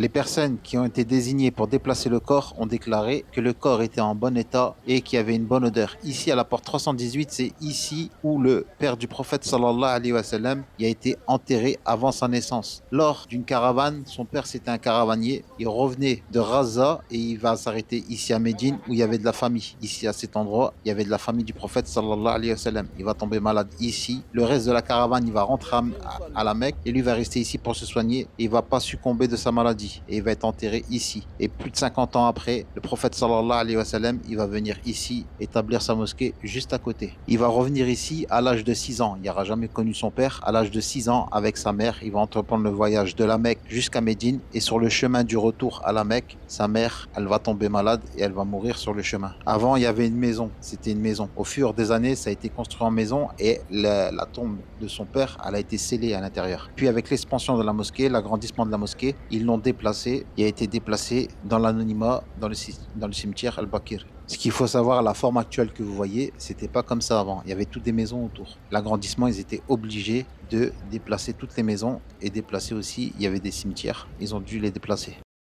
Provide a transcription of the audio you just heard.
Les personnes qui ont été désignées pour déplacer le corps ont déclaré que le corps était en bon état et qu'il y avait une bonne odeur. Ici, à la porte 318, c'est ici où le père du prophète sallallahu alayhi wa sallam y a été enterré avant sa naissance. Lors d'une caravane, son père c'était un caravanier, il revenait de Raza et il va s'arrêter ici à Médine où il y avait de la famille. Ici à cet endroit, il y avait de la famille du prophète sallallahu alayhi wa sallam. Il va tomber malade ici. Le reste de la caravane, il va rentrer à la Mecque et lui va rester ici pour se soigner et il va pas succomber de sa maladie et il va être enterré ici. Et plus de 50 ans après, le prophète sallallahu alayhi wa sallam, il va venir ici établir sa mosquée juste à côté. Il va revenir ici à l'âge de 6 ans. Il n'aura jamais connu son père. À l'âge de 6 ans, avec sa mère, il va entreprendre le voyage de la Mecque jusqu'à Médine et sur le chemin du retour à la Mecque, sa mère, elle va tomber malade et elle va mourir sur le chemin. Avant, il y avait une maison. C'était une maison. Au fur des années, ça a été construit en maison et la tombe de son père, elle a été scellée à l'intérieur. Puis avec l'expansion de la mosquée, l'agrandissement de la mosquée, ils l'ont déplacé. Il a été déplacé dans l'anonymat, dans le cimetière Al-Bakir. Ce qu'il faut savoir, la forme actuelle que vous voyez, c'était pas comme ça avant. Il y avait toutes des maisons autour. L'agrandissement, ils étaient obligés de déplacer toutes les maisons et déplacer aussi, il y avait des cimetières. Ils ont dû les déplacer.